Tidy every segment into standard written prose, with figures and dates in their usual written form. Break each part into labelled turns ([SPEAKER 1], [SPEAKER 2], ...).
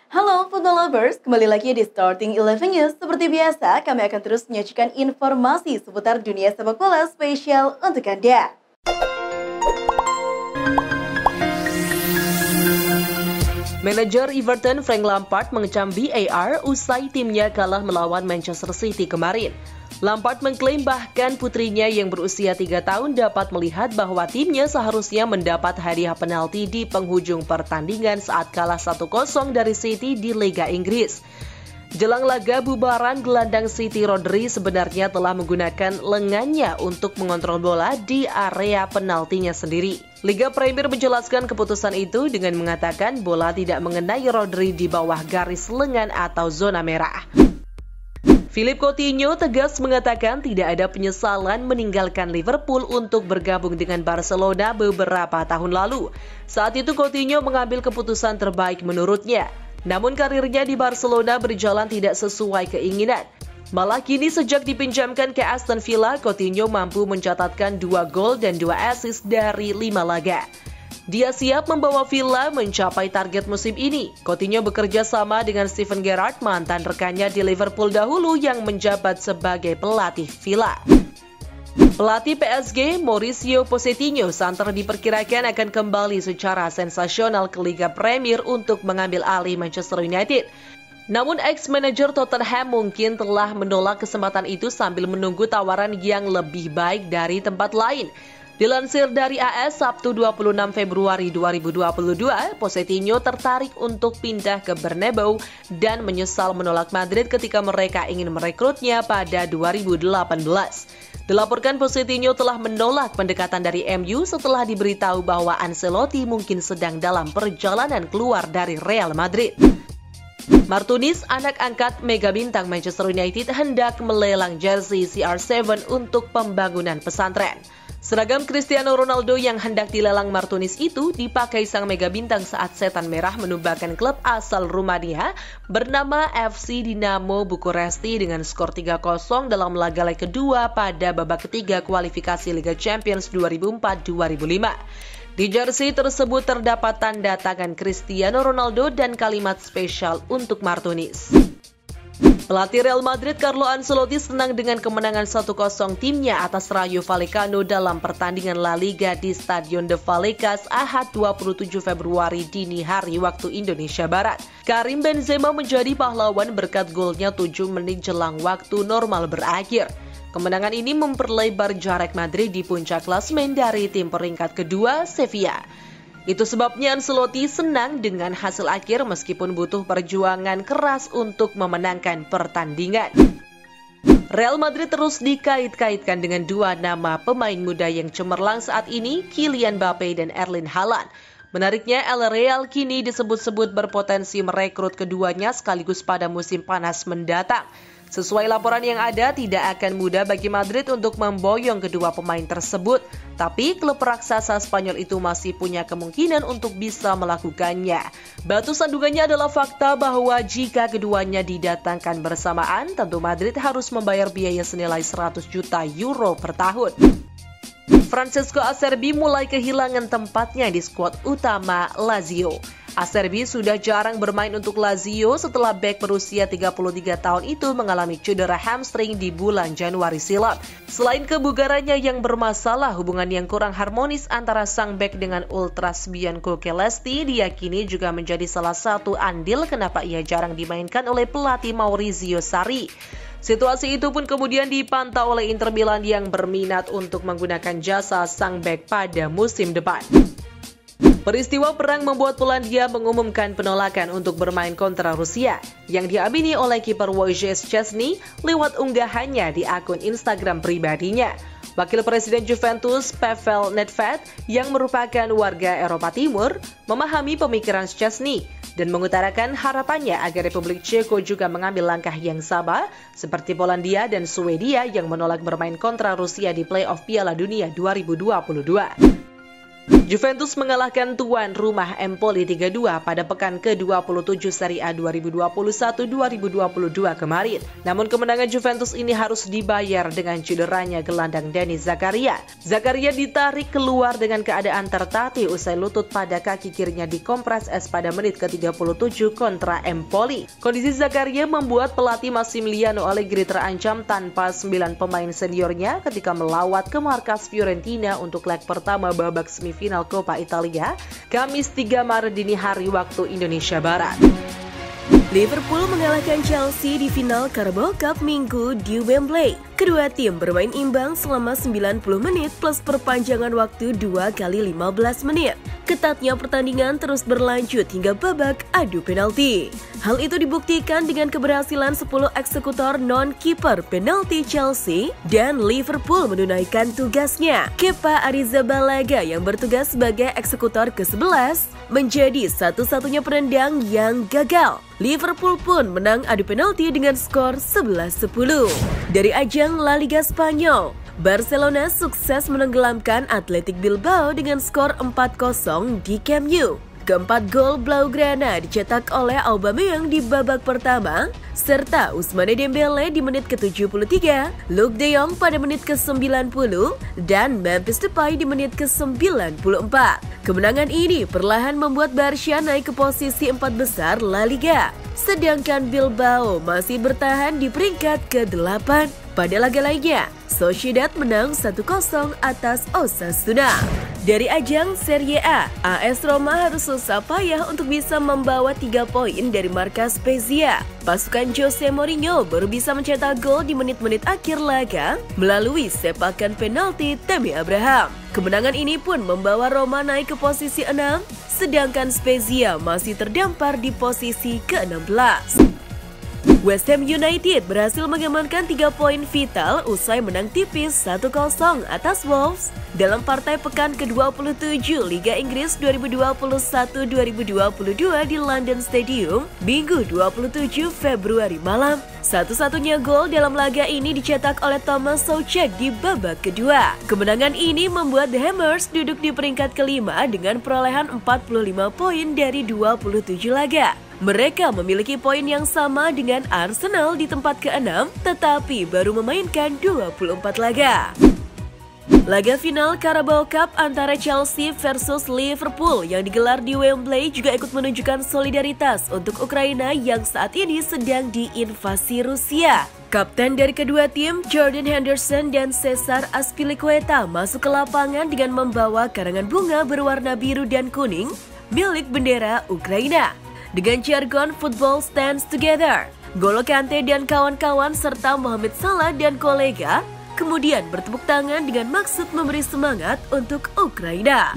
[SPEAKER 1] Halo football lovers, kembali lagi di Starting 11 News. Seperti biasa, kami akan terus menyajikan informasi seputar dunia sepak bola spesial untuk Anda.
[SPEAKER 2] Manajer Everton Frank Lampard mengecam VAR usai timnya kalah melawan Manchester City kemarin. Lampard mengklaim bahkan putrinya yang berusia 3 tahun dapat melihat bahwa timnya seharusnya mendapat hadiah penalti di penghujung pertandingan saat kalah 1-0 dari City di Liga Inggris. Jelang laga bubaran, gelandang City Rodri sebenarnya telah menggunakan lengannya untuk mengontrol bola di area penaltinya sendiri. Liga Premier menjelaskan keputusan itu dengan mengatakan bola tidak mengenai Rodri di bawah garis lengan atau zona merah. Philippe Coutinho tegas mengatakan tidak ada penyesalan meninggalkan Liverpool untuk bergabung dengan Barcelona beberapa tahun lalu. Saat itu Coutinho mengambil keputusan terbaik menurutnya. Namun karirnya di Barcelona berjalan tidak sesuai keinginan. Malah kini sejak dipinjamkan ke Aston Villa, Coutinho mampu mencatatkan 2 gol dan 2 assist dari 5 laga. Dia siap membawa Villa mencapai target musim ini. Coutinho bekerja sama dengan Steven Gerrard, mantan rekannya di Liverpool dahulu yang menjabat sebagai pelatih Villa. Pelatih PSG Mauricio Pochettino santer diperkirakan akan kembali secara sensasional ke Liga Premier untuk mengambil alih Manchester United. Namun ex-manajer Tottenham mungkin telah menolak kesempatan itu sambil menunggu tawaran yang lebih baik dari tempat lain. Dilansir dari AS Sabtu 26 Februari 2022, Pochettino tertarik untuk pindah ke Bernabeu dan menyesal menolak Madrid ketika mereka ingin merekrutnya pada 2018. Dilaporkan Pochettino telah menolak pendekatan dari MU setelah diberitahu bahwa Ancelotti mungkin sedang dalam perjalanan keluar dari Real Madrid. Martinez, anak angkat mega bintang Manchester United, hendak melelang jersey CR7 untuk pembangunan pesantren. Seragam Cristiano Ronaldo yang hendak dilelang Martinez itu dipakai sang mega bintang saat Setan Merah menumbangkan klub asal Rumania bernama FC Dinamo Bukuresti dengan skor 3-0 dalam laga leg kedua pada babak ketiga kualifikasi Liga Champions 2004-2005. Di jersey tersebut terdapat tanda tangan Cristiano Ronaldo dan kalimat spesial untuk Martinez. Pelatih Real Madrid Carlo Ancelotti senang dengan kemenangan 1-0 timnya atas Rayo Vallecano dalam pertandingan La Liga di Stadion de Vallecas Ahad 27 Februari dini hari waktu Indonesia Barat. Karim Benzema menjadi pahlawan berkat golnya 7 menit jelang waktu normal berakhir. Kemenangan ini memperlebar jarak Madrid di puncak klasemen dari tim peringkat kedua Sevilla. Itu sebabnya Ancelotti senang dengan hasil akhir meskipun butuh perjuangan keras untuk memenangkan pertandingan. Real Madrid terus dikait-kaitkan dengan dua nama pemain muda yang cemerlang saat ini, Kylian Mbappe dan Erling Haaland. Menariknya, El Real kini disebut-sebut berpotensi merekrut keduanya sekaligus pada musim panas mendatang. Sesuai laporan yang ada, tidak akan mudah bagi Madrid untuk memboyong kedua pemain tersebut. Tapi klub raksasa Spanyol itu masih punya kemungkinan untuk bisa melakukannya. Batu sandungannya adalah fakta bahwa jika keduanya didatangkan bersamaan, tentu Madrid harus membayar biaya senilai 100 juta euro per tahun. Francesco Acerbi mulai kehilangan tempatnya di skuad utama Lazio. Acerbi sudah jarang bermain untuk Lazio setelah bek berusia 33 tahun itu mengalami cedera hamstring di bulan Januari silam. Selain kebugarannya yang bermasalah, hubungan yang kurang harmonis antara sang bek dengan Ultras Bianco Celesti diyakini juga menjadi salah satu andil kenapa ia jarang dimainkan oleh pelatih Maurizio Sarri. Situasi itu pun kemudian dipantau oleh Inter Milan yang berminat untuk menggunakan jasa sang bek pada musim depan. Peristiwa perang membuat Polandia mengumumkan penolakan untuk bermain kontra Rusia yang diamini oleh kiper Wojciech Szczesny lewat unggahannya di akun Instagram pribadinya. Wakil Presiden Juventus Pavel Nedved yang merupakan warga Eropa Timur memahami pemikiran Szczesny dan mengutarakan harapannya agar Republik Ceko juga mengambil langkah yang sama seperti Polandia dan Swedia yang menolak bermain kontra Rusia di playoff Piala Dunia 2022. Juventus mengalahkan tuan rumah Empoli 3-2 pada pekan ke-27 Serie A 2021-2022 kemarin. Namun kemenangan Juventus ini harus dibayar dengan cederanya gelandang Denis Zakaria. Zakaria ditarik keluar dengan keadaan tertatih usai lutut pada kaki kirinya dikompres es pada menit ke-37 kontra Empoli. Kondisi Zakaria membuat pelatih Massimiliano Allegri terancam tanpa 9 pemain seniornya ketika melawat ke markas Fiorentina untuk leg pertama babak semifinal Coppa Italia, Kamis 3 Maret dini hari waktu Indonesia Barat.
[SPEAKER 3] Liverpool mengalahkan Chelsea di final Carabao Cup Minggu di Wembley. Kedua tim bermain imbang selama 90 menit plus perpanjangan waktu 2 kali 15 menit. Ketatnya pertandingan terus berlanjut hingga babak adu penalti. Hal itu dibuktikan dengan keberhasilan 10 eksekutor non-kiper penalti Chelsea dan Liverpool menunaikan tugasnya. Kepa Arrizabalaga yang bertugas sebagai eksekutor ke-11 menjadi satu-satunya penendang yang gagal. Liverpool pun menang adu penalti dengan skor 11-10. Dari ajang La Liga Spanyol, Barcelona sukses menenggelamkan Athletic Bilbao dengan skor 4-0 di Camp Nou. Keempat gol Blaugrana dicetak oleh Aubameyang di babak pertama, serta Ousmane Dembele di menit ke-73, Luuk de Jong pada menit ke-90, dan Memphis Depay di menit ke-94. Kemenangan ini perlahan membuat Barca naik ke posisi 4 besar La Liga, sedangkan Bilbao masih bertahan di peringkat ke-8. Pada laga lainnya, Sociedad menang 1-0 atas Osasuna. Dari ajang Serie A, AS Roma harus susah payah untuk bisa membawa 3 poin dari markas Spezia. Pasukan Jose Mourinho baru bisa mencetak gol di menit-menit akhir laga melalui sepakan penalti Tammy Abraham. Kemenangan ini pun membawa Roma naik ke posisi 6, sedangkan Spezia masih terdampar di posisi ke-16. West Ham United berhasil mengamankan 3 poin vital usai menang tipis 1-0 atas Wolves dalam partai pekan ke-27 Liga Inggris 2021-2022 di London Stadium, Minggu 27 Februari malam. Satu-satunya gol dalam laga ini dicetak oleh Thomas Soucek di babak kedua. Kemenangan ini membuat The Hammers duduk di peringkat kelima dengan perolehan 45 poin dari 27 laga. Mereka memiliki poin yang sama dengan Arsenal di tempat ke-6, tetapi baru memainkan 24 laga. Laga final Carabao Cup antara Chelsea versus Liverpool yang digelar di Wembley juga ikut menunjukkan solidaritas untuk Ukraina yang saat ini sedang diinvasi Rusia. Kapten dari kedua tim, Jordan Henderson dan Cesar Azpilicueta masuk ke lapangan dengan membawa karangan bunga berwarna biru dan kuning milik bendera Ukraina. Dengan jargon Football Stands Together, N'Golo Kante dan kawan-kawan serta Mohamed Salah dan kolega kemudian bertepuk tangan dengan maksud memberi semangat untuk Ukraina.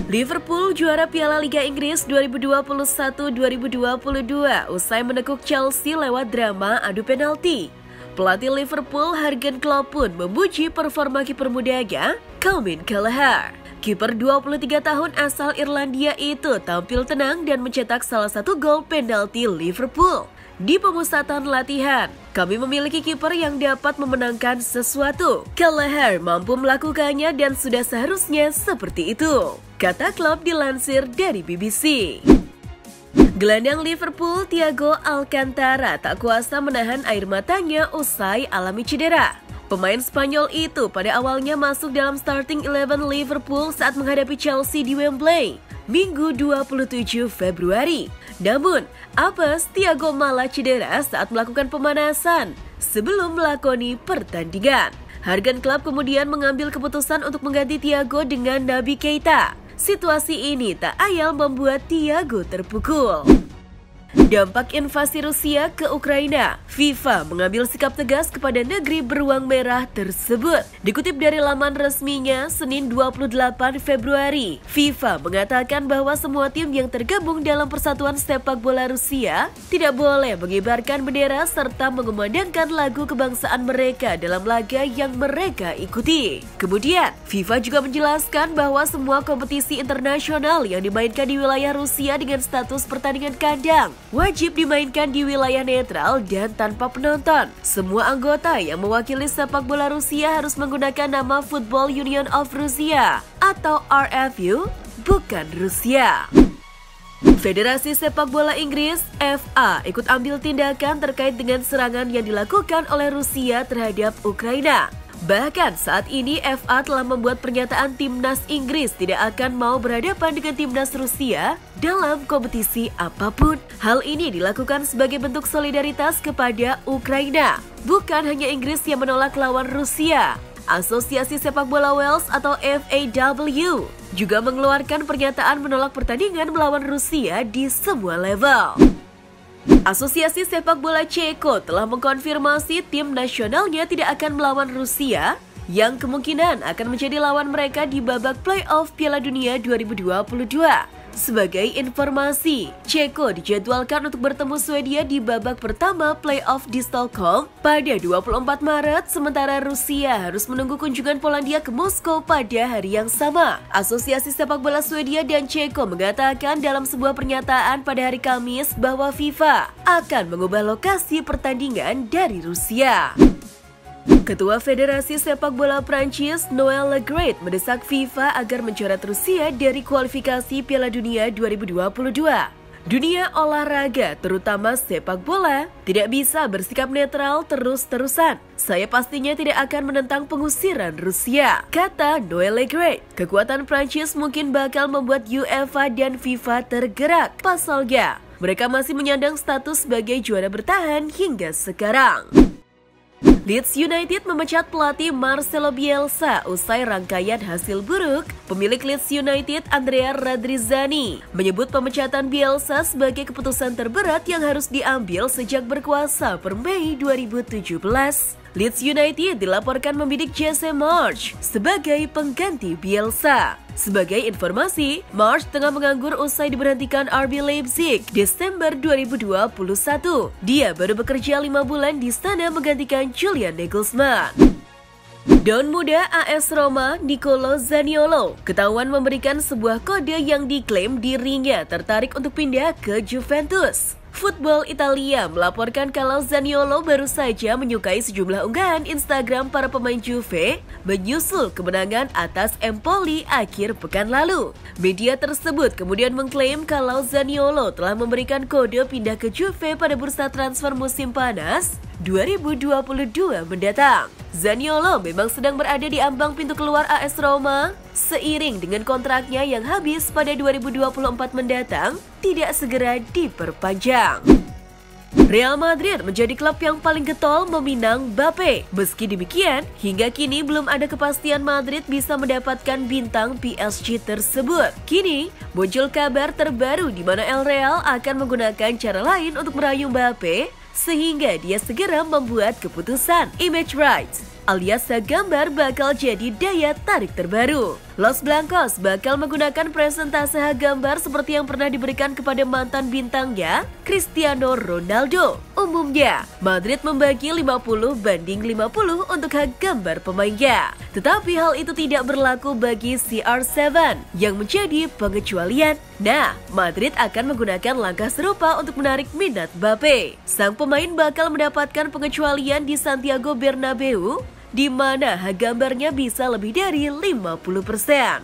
[SPEAKER 3] Liverpool juara Piala Liga Inggris 2021-2022 usai menekuk Chelsea lewat drama adu penalti. Pelatih Liverpool Jurgen Klopp pun memuji performa kiper mudanya, Calvin Kelleher. Kiper 23 tahun asal Irlandia itu tampil tenang dan mencetak salah satu gol penalti Liverpool. Di pemusatan latihan, kami memiliki kiper yang dapat memenangkan sesuatu. Kelleher mampu melakukannya dan sudah seharusnya seperti itu, kata Klopp dilansir dari BBC. Gelandang Liverpool Thiago Alcantara tak kuasa menahan air matanya usai alami cedera. Pemain Spanyol itu pada awalnya masuk dalam starting 11 Liverpool saat menghadapi Chelsea di Wembley, Minggu 27 Februari. Namun, apes Thiago malah cedera saat melakukan pemanasan sebelum melakoni pertandingan. Jurgen Klopp kemudian mengambil keputusan untuk mengganti Thiago dengan Naby Keita. Situasi ini tak ayal membuat Thiago terpukul. Dampak invasi Rusia ke Ukraina, FIFA mengambil sikap tegas kepada negeri beruang merah tersebut. Dikutip dari laman resminya, Senin 28 Februari, FIFA mengatakan bahwa semua tim yang tergabung dalam Persatuan Sepak Bola Rusia tidak boleh mengibarkan bendera serta mengumandangkan lagu kebangsaan mereka dalam laga yang mereka ikuti. Kemudian, FIFA juga menjelaskan bahwa semua kompetisi internasional yang dimainkan di wilayah Rusia dengan status pertandingan kandang wajib dimainkan di wilayah netral dan tanpa penonton. Semua anggota yang mewakili sepak bola Rusia harus menggunakan nama Football Union of Russia atau RFU, bukan Rusia. Federasi Sepak Bola Inggris (FA) ikut ambil tindakan terkait dengan serangan yang dilakukan oleh Rusia terhadap Ukraina. Bahkan saat ini FA telah membuat pernyataan timnas Inggris tidak akan mau berhadapan dengan timnas Rusia dalam kompetisi apapun. Hal ini dilakukan sebagai bentuk solidaritas kepada Ukraina. Bukan hanya Inggris yang menolak lawan Rusia. Asosiasi Sepak Bola Wales atau FAW juga mengeluarkan pernyataan menolak pertandingan melawan Rusia di semua level. Asosiasi Sepak Bola Ceko telah mengkonfirmasi tim nasionalnya tidak akan melawan Rusia yang kemungkinan akan menjadi lawan mereka di babak playoff Piala Dunia 2022. Sebagai informasi, Ceko dijadwalkan untuk bertemu Swedia di babak pertama playoff di Stockholm pada 24 Maret, sementara Rusia harus menunggu kunjungan Polandia ke Moskow pada hari yang sama. Asosiasi Sepak Bola Swedia dan Ceko mengatakan dalam sebuah pernyataan pada hari Kamis bahwa FIFA akan mengubah lokasi pertandingan dari Rusia. Ketua Federasi Sepak Bola Prancis, Noël Le Graët, mendesak FIFA agar mencoret Rusia dari kualifikasi Piala Dunia 2022. Dunia olahraga, terutama sepak bola, tidak bisa bersikap netral terus-terusan. Saya pastinya tidak akan menentang pengusiran Rusia, kata Noël Le Graët. Kekuatan Prancis mungkin bakal membuat UEFA dan FIFA tergerak. Pasalnya, mereka masih menyandang status sebagai juara bertahan hingga sekarang. Leeds United memecat pelatih Marcelo Bielsa usai rangkaian hasil buruk. Pemilik Leeds United, Andrea Radrizzani, menyebut pemecatan Bielsa sebagai keputusan terberat yang harus diambil sejak berkuasa per Mei 2017. Leeds United dilaporkan membidik Jesse Marsch sebagai pengganti Bielsa. Sebagai informasi, Marsch tengah menganggur usai diberhentikan RB Leipzig Desember 2021. Dia baru bekerja 5 bulan di sana menggantikan Julian Nagelsmann. Daun muda AS Roma, Nicolo Zaniolo, ketahuan memberikan sebuah kode yang diklaim dirinya tertarik untuk pindah ke Juventus. Football Italia melaporkan kalau Zaniolo baru saja menyukai sejumlah unggahan Instagram para pemain Juve menyusul kemenangan atas Empoli akhir pekan lalu. Media tersebut kemudian mengklaim kalau Zaniolo telah memberikan kode pindah ke Juve pada bursa transfer musim panas 2022 mendatang. Zaniolo memang sedang berada di ambang pintu keluar AS Roma seiring dengan kontraknya yang habis pada 2024 mendatang tidak segera diperpanjang. Real Madrid menjadi klub yang paling getol meminang Mbappe. Meski demikian, hingga kini belum ada kepastian Madrid bisa mendapatkan bintang PSG tersebut. Kini, muncul kabar terbaru di mana El Real akan menggunakan cara lain untuk merayu Mbappe sehingga dia segera membuat keputusan. Image rights alias gambar bakal jadi daya tarik terbaru. Los Blancos bakal menggunakan presentase gambar seperti yang pernah diberikan kepada mantan bintangnya, Cristiano Ronaldo. Umumnya, Madrid membagi 50/50 untuk hak gambar pemainnya. Tetapi hal itu tidak berlaku bagi CR7 yang menjadi pengecualian. Nah, Madrid akan menggunakan langkah serupa untuk menarik minat Mbappe. Sang pemain bakal mendapatkan pengecualian di Santiago Bernabeu, di mana hak gambarnya bisa lebih dari 50%.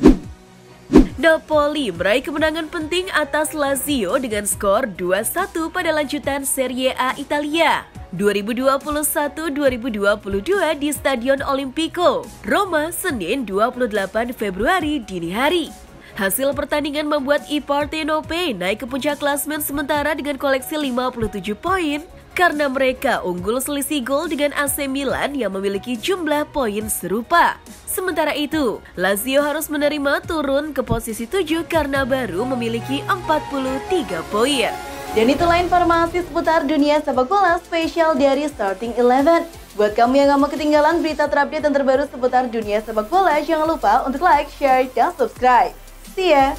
[SPEAKER 3] Napoli meraih kemenangan penting atas Lazio dengan skor 2-1 pada lanjutan Serie A Italia 2021-2022 di Stadion Olimpico, Roma, Senin 28 Februari dini hari. Hasil pertandingan membuat I Partenope naik ke puncak klasmen sementara dengan koleksi 57 poin karena mereka unggul selisih gol dengan AC Milan yang memiliki jumlah poin serupa. Sementara itu, Lazio harus menerima turun ke posisi 7 karena baru memiliki 43 poin.
[SPEAKER 1] Dan itulah informasi seputar dunia sepak bola spesial dari Starting 11. Buat kamu yang gak mau ketinggalan berita terupdate dan terbaru seputar dunia sepak bola, jangan lupa untuk like, share, dan subscribe. See ya!